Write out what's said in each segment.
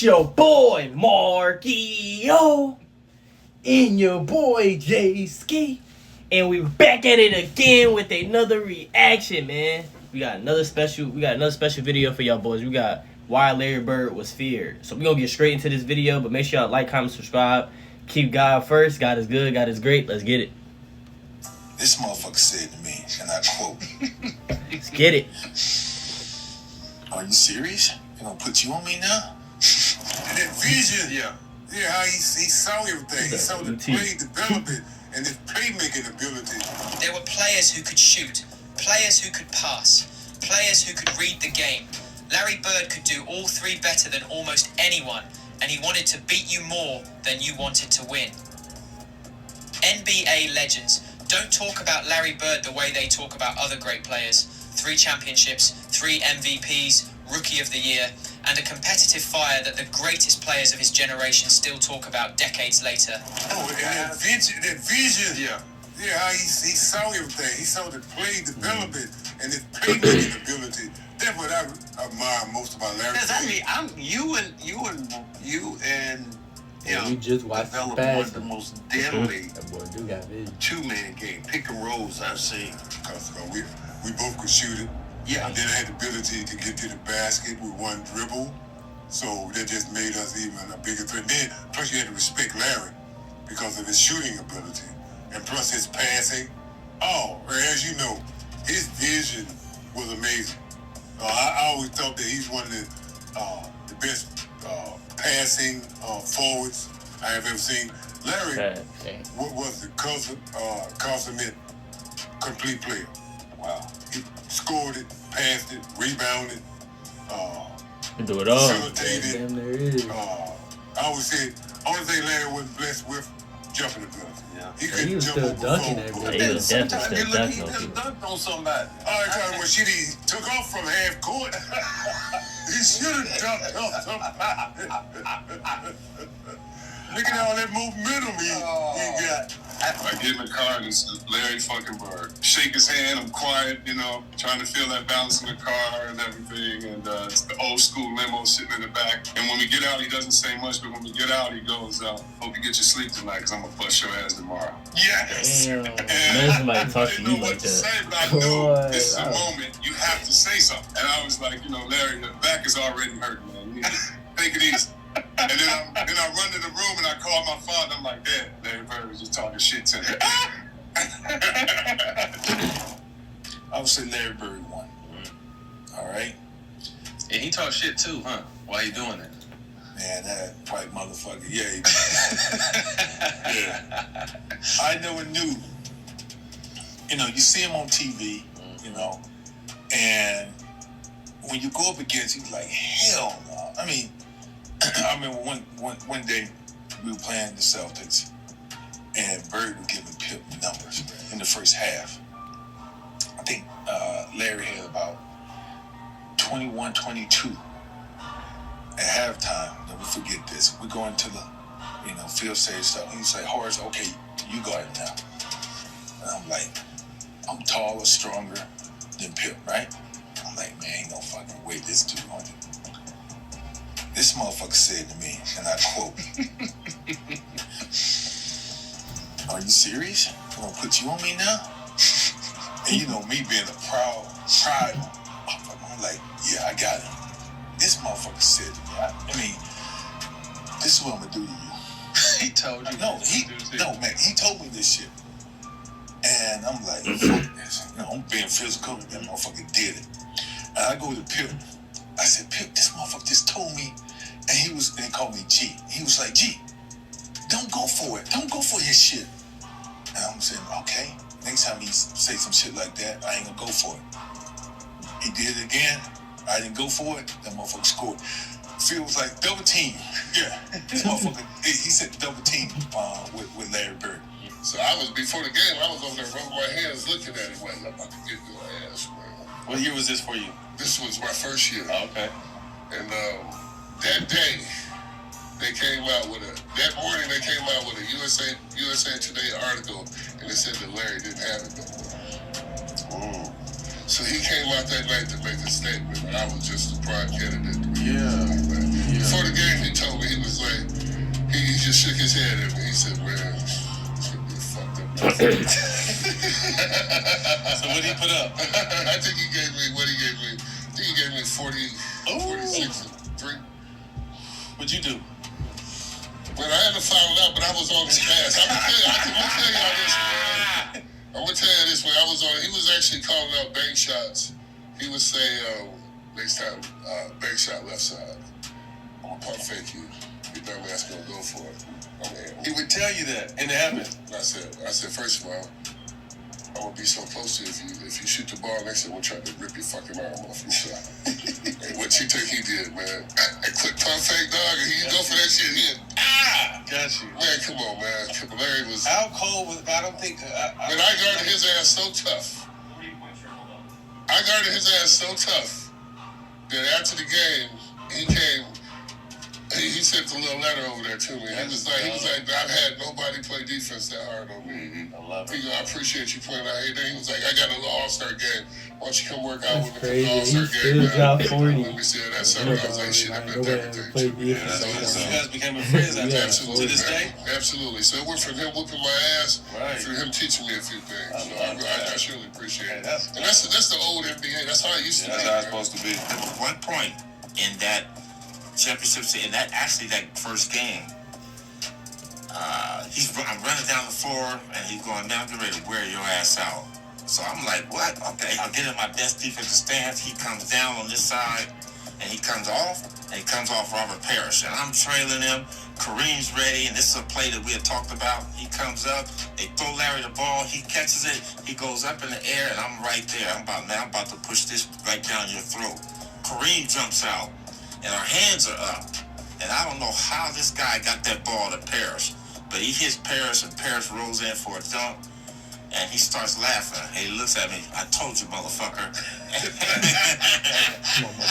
It's your boy Markio and your boy J Ski, and we're back at it again with another reaction, man. We got another special video for y'all boys. We got why Larry Bird was feared. So we're gonna get straight into this video, but make sure y'all like, comment, subscribe. Keep God first. God is good, God is great. Let's get it. This motherfucker said to me, and I quote, Let's get it. "Are you serious? You gonna put you on me now?" And that vision, how he saw everything. He saw the play development and his playmaking ability. There were players who could shoot, players who could pass, players who could read the game. Larry Bird could do all three better than almost anyone, and he wanted to beat you more than you wanted to win. NBA legends don't talk about Larry Bird the way they talk about other great players. 3 championships, 3 MVPs, Rookie of the Year, and a competitive fire that the greatest players of his generation still talk about decades later. Oh, and that vision, how he saw everything. He saw the play development and his playmaking ability. That's what I admire most about Larry. Because I mean, you We just watched developed the one of the most deadly That boy do got vision. two-man game, pick and rolls I've seen. Because we both could shoot it. Yeah. And then I had the ability to get to the basket with one dribble. So that just made us even a bigger threat. Then, plus you had to respect Larry because of his shooting ability. And plus his passing. Oh, as you know, his vision was amazing. I always thought that he's one of the best passing forwards I have ever seen. Larry was the consummate complete player. Wow. He scored it, passed it, rebounded, Do it all. facilitated. Damn, there is. I always said, only thing Larry was blessed with, jumping ability. Yeah. He was jump still over dunking four. that bit. He was Sometimes definitely you still look, he dunking. just dunked on somebody. All right, Charlie, when he took off from half court, he should have dunked off somebody. Look at all that momentum he got. I get in the car and it's Larry fucking Bird. Shake his hand, I'm quiet, trying to feel that balance in the car and everything. And it's the old school limo sitting in the back. And when we get out, he doesn't say much, but when we get out, he goes, hope you get your sleep tonight because I'm going to bust your ass tomorrow. Yes! Damn. And Imagine somebody talk I to didn't you know what like to that. say, but I knew this is a moment you have to say something. And I was like, Larry, the back is already hurting, man. You need to take it easy. And then I run to the room and I call my father. I'm like, Dad, Larry Bird was just talking shit to me. I would say Larry Bird won. All right? And he talked shit too, huh? Why you doing that? Man, that white motherfucker, yeah. I never knew. You see him on TV, and when you go up against him, he's like, hell no. I remember one day we were playing the Celtics, and Bird was giving Pip numbers in the first half. I think Larry had about 21, 22 at halftime. Never forget this. We go into the, field stage stuff. He's like, Horace, okay, you got it now. And I'm like, I'm taller, stronger than Pip, right? I'm like, man, ain't no fucking way this 200. This motherfucker said to me, and I quote, "Are you serious? I'm gonna put you on me now?" And me being a proud motherfucker, I'm like, yeah, I got him. This motherfucker said to me, this is what I'm gonna do to you. He told you? No, man, he told me this shit. And I'm like, fuck this. I'm being physical, and that motherfucker did it. And I go to Pip. I said, Pip, this motherfucker just told me, and they called me G. He was like, G, don't go for it. Don't go for his shit. And I'm saying, okay. Next time he say some shit like that, I ain't gonna go for it. He did it again. I didn't go for it. That motherfucker scored. Phil was like, double team. Yeah. This motherfucker, he said double team with Larry Bird. So before the game, I was over there rubbing my hands looking at it. Like, I'm about to get your ass, man. What year was this for you? This was my first year. Oh, okay. And that day, that morning they came out with a USA Today article, and it said that Larry didn't have it no more. So he came out that night to make a statement, and I was just a prime candidate to Before the game, he told me, he was like, he just shook his head at me. He said, man, you fucked up. So what did he put up? I think he gave me, I think he gave me 46 and 3. What'd you do? Well, I haven't found out, but I was on his ass. I'm gonna tell y'all this, man. I'm gonna tell you this, man. He was actually calling out bank shots. He would say, next time, bank shot left side. I'm gonna pump fake you. You better ask me to go for it. He would tell you that, and it happened. I said, first of all, I would be so close to you if you shoot the ball next time, we'll try to rip your fucking arm off your shot. And what you think he did, man? A quick pump fake, dog, and he go for that shit. He Got you. man, come on, man. Larry was. How cold was? I don't think. I guarded his ass so tough. I guarded his ass so tough that after the game, he came. He sent a little letter over there to me. He was like, I've had nobody play defense that hard on me. I love it. He go, I appreciate you playing out here. Then he was like, I got a little All-Star game. Why don't you come work out with me for the All-Star game, man? Dropped 40. Let me see that summer. I was like, shit, I bet everything. Play too, man. defense. So you guys became friends after that. Absolutely, To this man. day? Absolutely. So it went from him whooping my ass to him teaching me a few things. So I surely appreciate it. And that's the old NBA. That's how it used to be. That's how it's supposed to be. One point in that championship, in that first game, I'm running down the floor and he's going down, get ready to wear your ass out. So I'm like, what? Okay, I'll get in my best defensive stance. He comes down on this side and he comes off Robert Parrish. And I'm trailing him. Kareem's ready, and this is a play that we had talked about. He comes up, they throw Larry the ball, he catches it, he goes up in the air, and I'm right there. I'm about to push this right down your throat. Kareem jumps out, and our hands are up. And I don't know how this guy got that ball to Parrish, but he hits Parrish, and Parrish rolls in for a dunk, and he starts laughing. And he looks at me, I told you, motherfucker.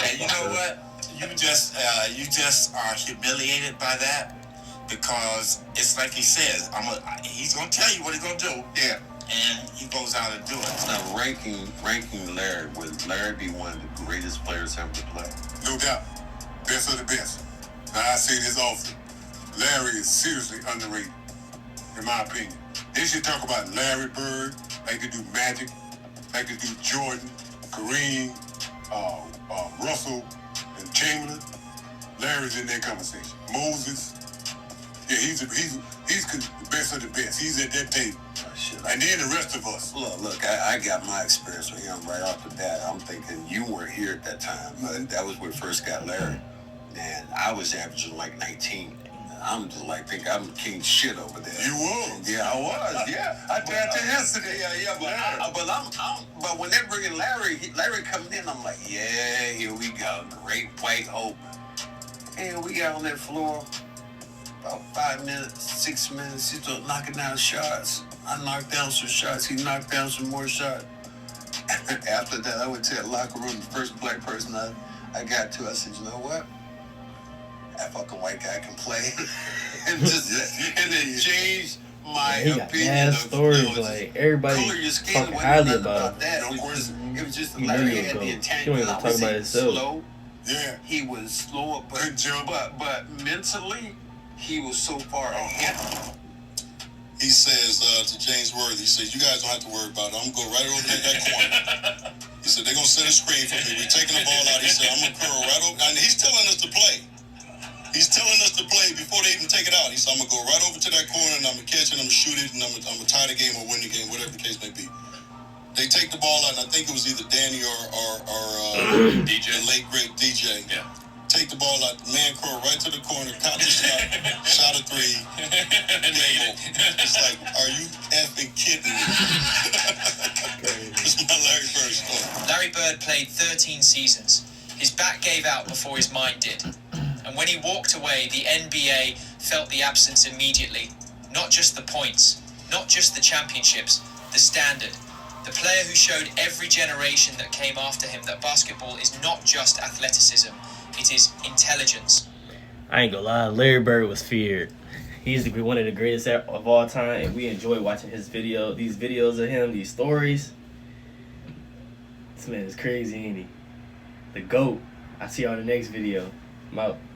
And you know what? You just are humiliated by that, because it's like he says, he's gonna tell you what he's gonna do. Yeah. And he goes out and do it. Now, ranking Larry, would Larry be one of the greatest players ever to play? No doubt. Best of the best. Now, I say this often. Larry is seriously underrated, in my opinion. They should talk about Larry Bird, like they do Magic, like they do Jordan, Kareem, Russell, and Chamberlain. Larry's in that conversation. Moses. Yeah, he's the best of the best. He's at that table. And then the rest of us. Look, I got my experience with him right off the bat. I'm thinking you weren't here at that time. That was when we first got Larry. And I was averaging like 19. I'm just like, think I'm king shit over there. You was? Yeah, I was. Yeah, I tried to yesterday. But when they're bringing Larry coming in, I'm like, yeah, here we go. Great white hope. And we got on that floor about 5 minutes, 6 minutes. He started knocking down shots. I knocked down some shots. He knocked down some more shots. After that, I went to that locker room. The first black person I got to, I said, you know what? That fucking white guy can play. and then changed my opinion of stories, like everybody talking highly about that. It was just You Larry know had the you intent. don't even talk about himself. Slow. Yeah. He was slower, but mentally, he was so far ahead. He says to James Worthy, he says, you guys don't have to worry about it. I'm going to go right over there in that corner. He said, they're going to set a screen for me. We're taking the ball out. He said, I'm going to curl right over. And he's telling us to play. He's telling us to play before they even take it out. He said, I'm going to go right over to that corner, and I'm going to catch it, I'm going to shoot it, and I'm going to tie the game or win the game, whatever the case may be. They take the ball out, and I think it was either Danny or DJ. the late, great DJ. Yeah. Take the ball out, man curl right to the corner, caught the shot, shot a three, game over. It's like, are you effing kidding me? It's my Larry Bird story. Larry Bird played 13 seasons. His back gave out before his mind did. And when he walked away, the NBA felt the absence immediately. Not just the points, not just the championships, the standard. The player who showed every generation that came after him that basketball is not just athleticism, it is intelligence. I ain't gonna lie, Larry Bird was feared. He's one of the greatest of all time, and we enjoy watching these videos of him, these stories. This man is crazy, ain't he? The GOAT. I'll see y'all in the next video. I'm out.